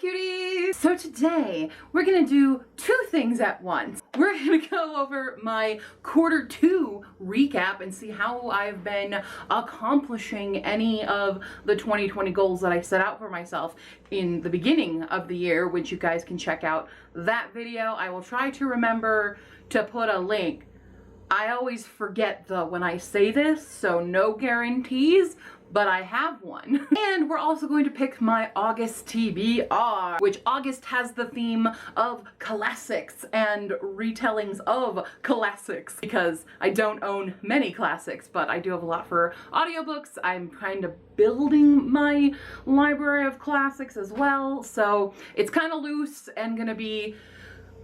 cuties! So today we're gonna do two things at once. We're gonna go over my Q2 recap and see how I've been accomplishing any of the 2020 goals that I set out for myself in the beginning of the year, which you guys can check out that video. I will try to remember to put a link. I always forget though when I say this, so no guarantees, but I have one. And we're also going to pick my August TBR, which August has the theme of classics and retellings of classics, because I don't own many classics, but I do have a lot for audiobooks. I'm kind of building my library of classics as well, so it's kind of loose and gonna be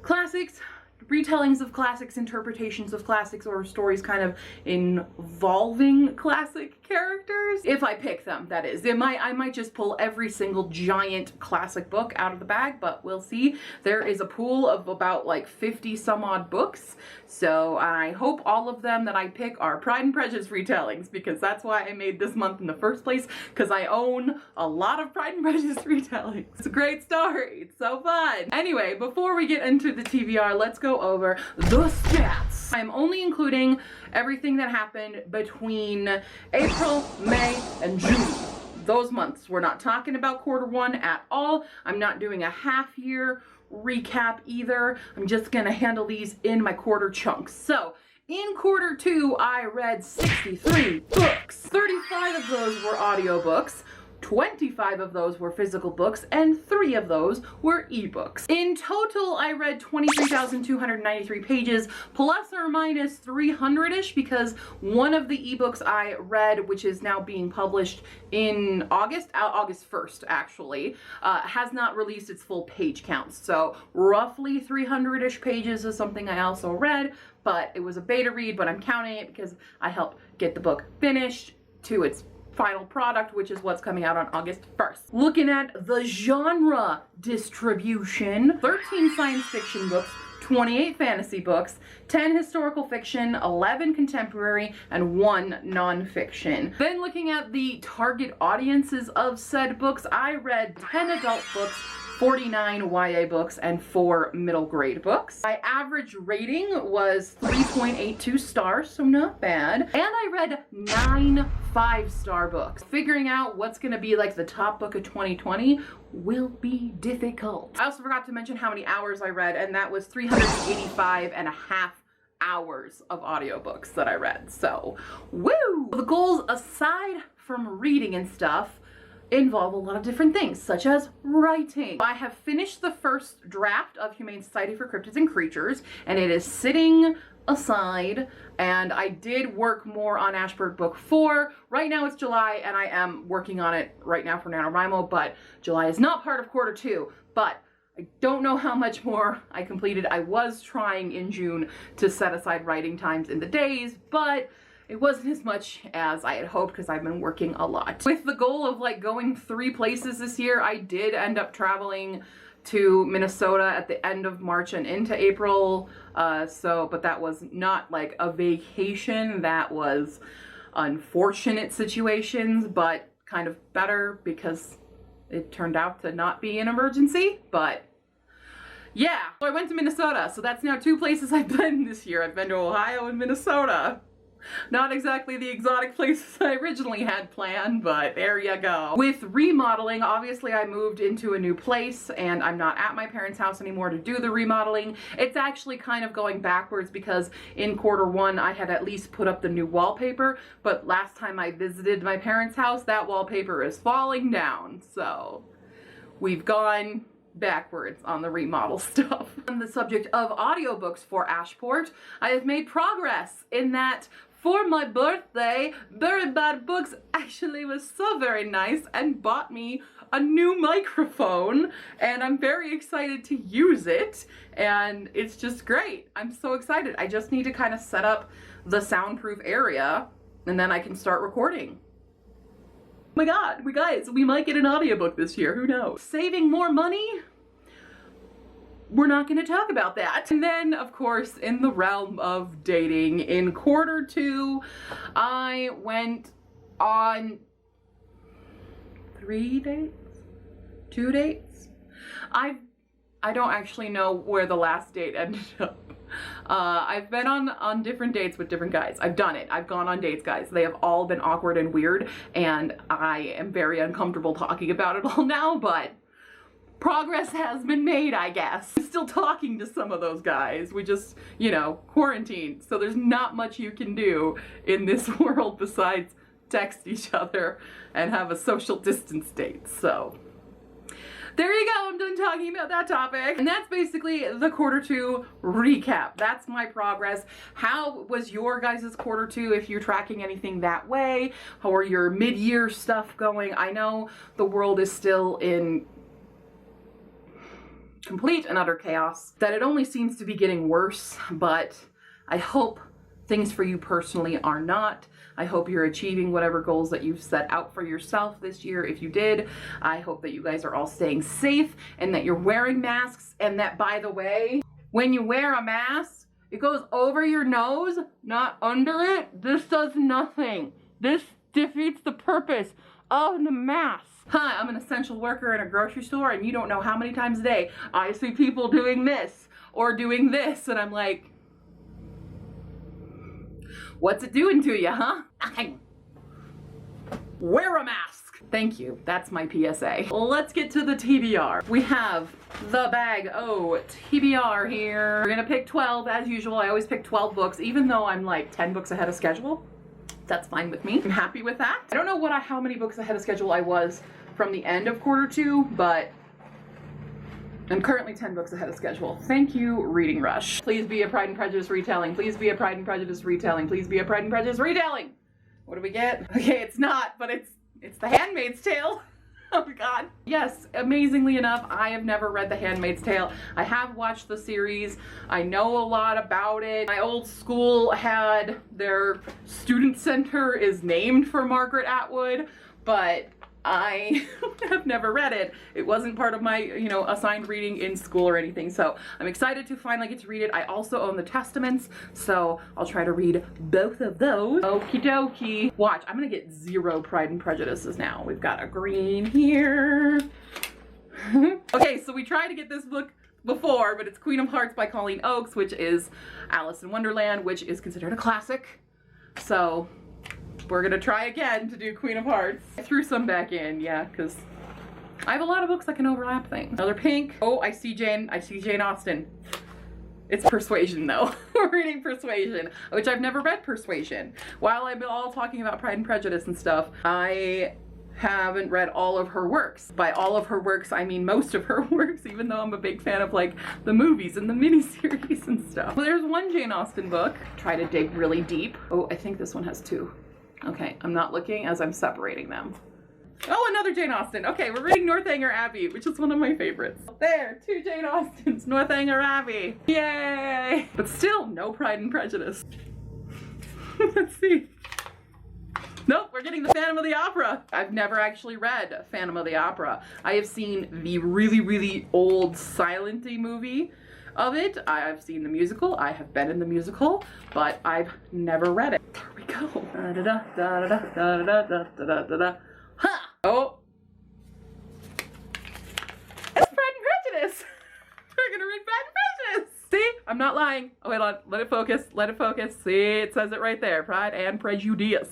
classics, retellings of classics, interpretations of classics, or stories kind of involving classic characters. If I pick them, that is. I might just pull every single giant classic book out of the bag, but we'll see. There is a pool of about like 50 some odd books, so I hope all of them that I pick are Pride and Prejudice retellings, because that's why I made this month in the first place, because I own a lot of Pride and Prejudice retellings. It's a great story. It's so fun. Anyway, before we get into the TBR, let's go over the stats. I'm only including everything that happened between April, May, and June. Those months. We're not talking about Q1 at all. I'm not doing a half year recap either. I'm just gonna handle these in my quarter chunks. So in Q2, I read 63 books. 35 of those were audiobooks. 25 of those were physical books, and 3 of those were ebooks. In total, I read 23,293 pages, plus or minus 300-ish, because one of the ebooks I read, which is now being published in August 1st actually, has not released its full page count. So roughly 300-ish pages is something I also read, but it was a beta read, but I'm counting it because I helped get the book finished to its final product, which is what's coming out on August 1st. Looking at the genre distribution, 13 science fiction books, 28 fantasy books, 10 historical fiction, 11 contemporary, and 1 nonfiction. Then looking at the target audiences of said books, I read 10 adult books, 49 YA books, and 4 middle grade books. My average rating was 3.82 stars, so not bad. And I read 9 5-star books. Figuring out what's gonna be like the top book of 2020 will be difficult. I also forgot to mention how many hours I read, and that was 385 and a half hours of audiobooks that I read, so woo! The goals, aside from reading and stuff, involve a lot of different things, such as writing. I have finished the first draft of Humane Society for Cryptids and Creatures, and it is sitting aside, and I did work more on Ashbird Book 4. Right now it's July, and I am working on it right now for NaNoWriMo, but July is not part of Q2, but I don't know how much more I completed. I was trying in June to set aside writing times in the days, but it wasn't as much as I had hoped because I've been working a lot. With the goal of like going 3 places this year, I did end up traveling to Minnesota at the end of March and into April. But that was not like a vacation. That was unfortunate situations, but kind of better because it turned out to not be an emergency. But yeah, so I went to Minnesota. So that's now 2 places I've been this year. I've been to Ohio and Minnesota. Not exactly the exotic places I originally had planned, but there you go. With remodeling, obviously I moved into a new place and I'm not at my parents' house anymore to do the remodeling. It's actually kind of going backwards because in Q1 I had at least put up the new wallpaper, but last time I visited my parents' house, that wallpaper is falling down. So we've gone backwards on the remodel stuff. On the subject of audiobooks for Ashport, I have made progress in that for my birthday, Very Bad Books actually was so very nice and bought me a new microphone, and I'm very excited to use it, and it's just great. I'm so excited. I just need to kind of set up the soundproof area and then I can start recording. Oh my god, we might get an audiobook this year, who knows? Saving more money? We're not going to talk about that. And then, of course, in the realm of dating, in Q2, I went on 3 dates? 2 dates? I don't actually know where the last date ended up. I've been on different dates with different guys. I've done it. I've gone on dates, guys. They have all been awkward and weird, and I am very uncomfortable talking about it all now, but progress has been made, I guess. I'm still talking to some of those guys. We just, you know, quarantined. So there's not much you can do in this world besides text each other and have a social distance date. So there you go, I'm done talking about that topic. And that's basically the Q2 recap. That's my progress. How was your guys' Q2 if you're tracking anything that way? How are your mid-year stuff going? I know the world is still in complete and utter chaos, that it only seems to be getting worse, but I hope things for you personally are not. I hope you're achieving whatever goals that you've set out for yourself this year. If you did, I hope that you guys are all staying safe and that you're wearing masks, and that, by the way, when you wear a mask, it goes over your nose, not under it. This does nothing. This defeats the purpose of the mask. Hi, I'm an essential worker in a grocery store, and you don't know how many times a day I see people doing this or doing this, and I'm like, what's it doing to you, huh? Wear a mask. Thank you. That's my PSA. Let's get to the TBR. We have the bag O TBR here. We're gonna pick 12 as usual. I always pick 12 books, even though I'm like 10 books ahead of schedule. That's fine with me. I'm happy with that. I don't know how many books ahead of schedule I was from the end of Q2, but I'm currently 10 books ahead of schedule. Thank you, Reading Rush. Please be a Pride and Prejudice retelling. Please be a Pride and Prejudice retelling. Please be a Pride and Prejudice retelling. What do we get? Okay, it's not, but it's The Handmaid's Tale. Oh my God. Yes, amazingly enough, I have never read The Handmaid's Tale. I have watched the series. I know a lot about it. My old school had their student center is named for Margaret Atwood, but I have never read it. It wasn't part of my, you know, assigned reading in school or anything. So I'm excited to finally get to read it. I also own the Testaments, so I'll try to read both of those. Okie dokie. Watch, I'm gonna get 0 Pride and Prejudices now. We've got a green here. Okay, so we tried to get this book before, but it's Queen of Hearts by Colleen Oakes, which is Alice in Wonderland, which is considered a classic. So we're gonna try again to do Queen of Hearts. I threw some back in, yeah, because I have a lot of books that can overlap things. Another pink. Oh, I see Jane Austen. It's Persuasion though. We're reading Persuasion, which I've never read Persuasion. While I've been all talking about Pride and Prejudice and stuff, I haven't read all of her works. By all of her works, I mean most of her works, even though I'm a big fan of like the movies and the miniseries and stuff. Well, there's one Jane Austen book. Try to dig really deep. Oh, I think this one has 2. Okay, I'm not looking as I'm separating them. Oh, another Jane Austen. Okay, we're reading Northanger Abbey, which is one of my favorites. There, 2 Jane Austens, Northanger Abbey. Yay! But still, no Pride and Prejudice. Let's see. Nope, we're getting the Phantom of the Opera. I've never actually read Phantom of the Opera. I have seen the really, really old silent-y movie of it. I've seen the musical. I have been in the musical, but I've never read it. There we go. Ha! Oh. It's Pride and Prejudice. We're gonna read Pride and Prejudice. See? I'm not lying. Oh, wait on. Let it focus. Let it focus. See? It says it right there. Pride and Prejudice.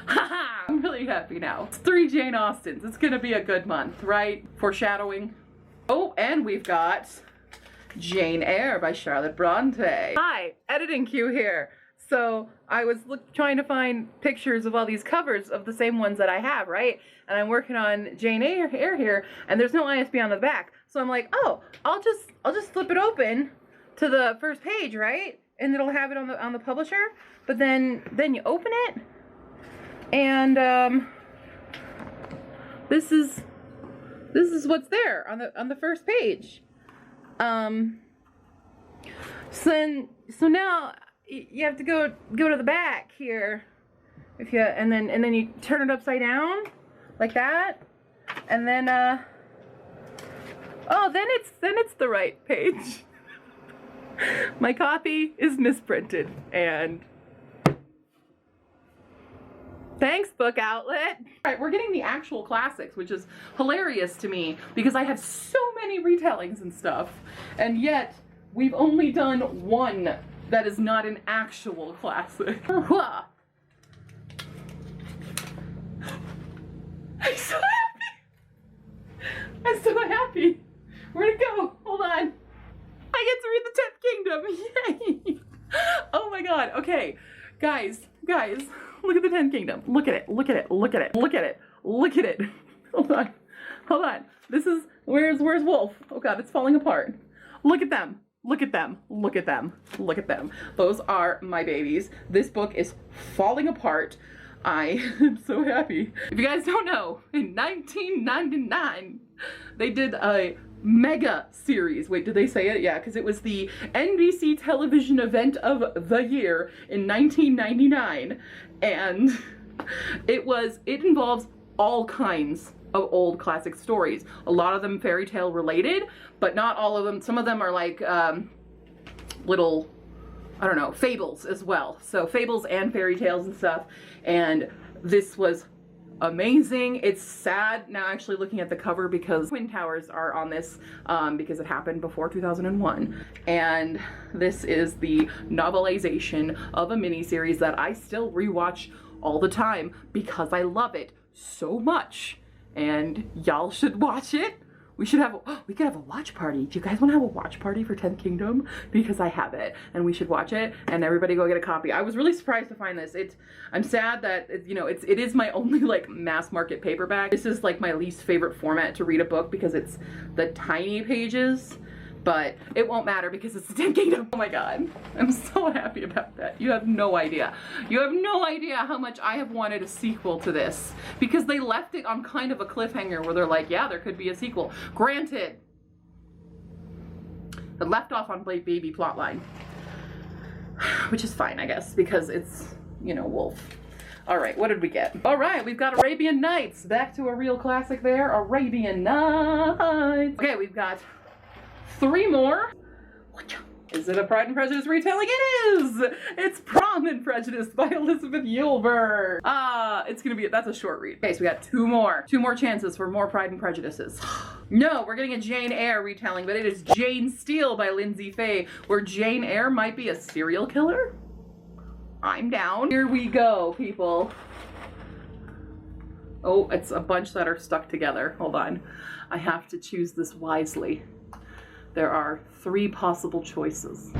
Haha! I'm really happy now. It's 3 Jane Austens. It's gonna be a good month, right? Foreshadowing. Oh, and we've got Jane Eyre by Charlotte Bronte. Hi, editing queue here. So I was trying to find pictures of all these covers of the same ones that I have, right? And I'm working on Jane Eyre here, and there's no ISBN on the back. So I'm like, oh, I'll just flip it open to the first page, right? And it'll have it on the publisher. But then you open it, and this is what's there on the first page. So now you have to go to the back here, and then you turn it upside down like that, and then oh, then it's the right page. My copy is misprinted, and Thanks, Book Outlet. All right, we're getting the actual classics, which is hilarious to me because I have so many retellings and stuff, and yet we've only done one that is not an actual classic. I'm so happy. I'm so happy. Where'd it go? Hold on. I get to read the 10th Kingdom. Yay. Oh my god. Okay. Guys, look at the 10th Kingdom. Look at it. Look at it. Look at it. Look at it. Look at it. Hold on. Hold on. This is, where's Wolf? Oh god, it's falling apart. Look at them. Look at them. Look at them. Look at them. Those are my babies. This book is falling apart. I am so happy. If you guys don't know, in 1999, they did a mega series. Wait, did they say it? Yeah, because it was the NBC television event of the year in 1999. And it involves all kinds of old classic stories. A lot of them fairy tale related, but not all of them. Some of them are like little, I don't know, fables as well. So fables and fairy tales and stuff. And this was amazing. It's sad now actually looking at the cover because Twin Towers are on this because it happened before 2001. And this is the novelization of a miniseries that I still rewatch all the time because I love it so much. And y'all should watch it. We could have a watch party. Do you guys want to have a watch party for 10th Kingdom? Because I have it and we should watch it and everybody go get a copy. I was really surprised to find this. I'm sad that it is my only like mass market paperback. This is like my least favorite format to read a book because it's the tiny pages, but it won't matter because it's the 10th Kingdom. Oh my god. I'm so happy about that. You have no idea. You have no idea how much I have wanted a sequel to this because they left it on kind of a cliffhanger where they're like, yeah, there could be a sequel. Granted, it left off on Blake Baby plotline, which is fine, I guess, because it's, you know, Wolf. All right, what did we get? All right, we've got Arabian Nights. Back to a real classic there, Arabian Nights. Okay, we've got 3 more. Is it a Pride and Prejudice retelling? It is! It's Prom and Prejudice by Elizabeth Eulberg. That's a short read. Okay, so we got 2 more. 2 more chances for more Pride and Prejudices. No, we're getting a Jane Eyre retelling, but it is Jane Steele by Lindsay Fay, where Jane Eyre might be a serial killer. I'm down. Here we go, people. Oh, it's a bunch that are stuck together. Hold on. I have to choose this wisely. There are 3 possible choices.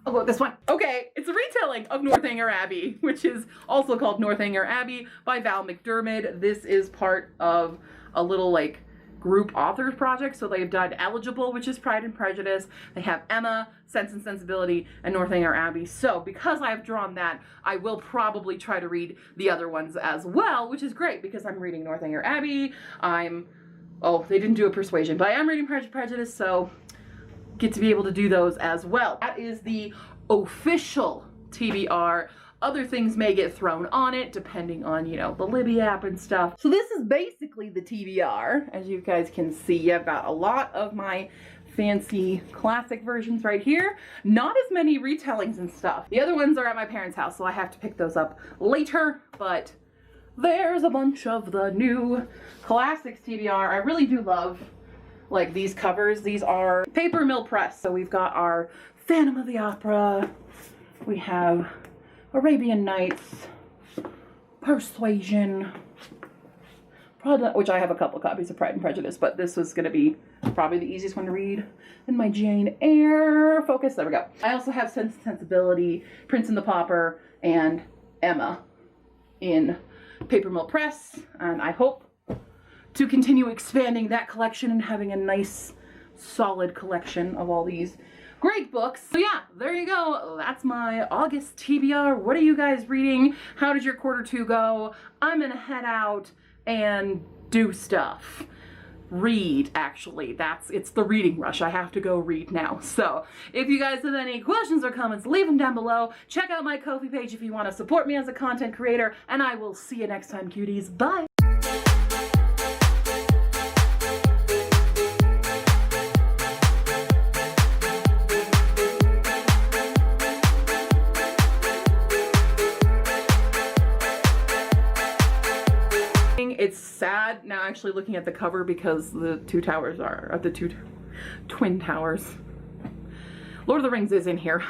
I'll go with this one. Okay, it's a retelling of Northanger Abbey, which is also called Northanger Abbey by Val McDermid. This is part of a little like group authors project. So they've done Eligible, which is Pride and Prejudice. They have Emma, Sense and Sensibility, and Northanger Abbey. So because I've drawn that, I will probably try to read the other ones as well, which is great because I'm reading Northanger Abbey. Oh, they didn't do a Persuasion, but I am reading Pride and Prejudice, so get to be able to do those as well. That is the official TBR. Other things may get thrown on it depending on, you know, the Libby app and stuff. So this is basically the TBR. As you guys can see, I've got a lot of my fancy classic versions right here. Not as many retellings and stuff. The other ones are at my parents' house, so I have to pick those up later, but there's a bunch of the new classics TBR. I really do love like these covers. These are Paper Mill Press. So we've got our Phantom of the Opera. We have Arabian Nights, Persuasion, which I have a couple copies of Pride and Prejudice, but this was going to be probably the easiest one to read. And my Jane Eyre focus. There we go. I also have Sense and Sensibility, Prince and the Pauper, and Emma in Paper Mill Press, and I hope to continue expanding that collection and having a nice solid collection of all these great books. So yeah, there you go. That's my August TBR. What are you guys reading? How did your Q2 go? I'm gonna head out and do stuff. Read, actually. It's the reading rush. I have to go read now. So if you guys have any questions or comments, leave them down below. Check out my Ko-fi page if you want to support me as a content creator, and I will see you next time, cuties. Bye! actually looking at the cover because the two towers are, the two twin towers. Lord of the Rings is in here.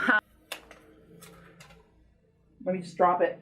Let me just drop it.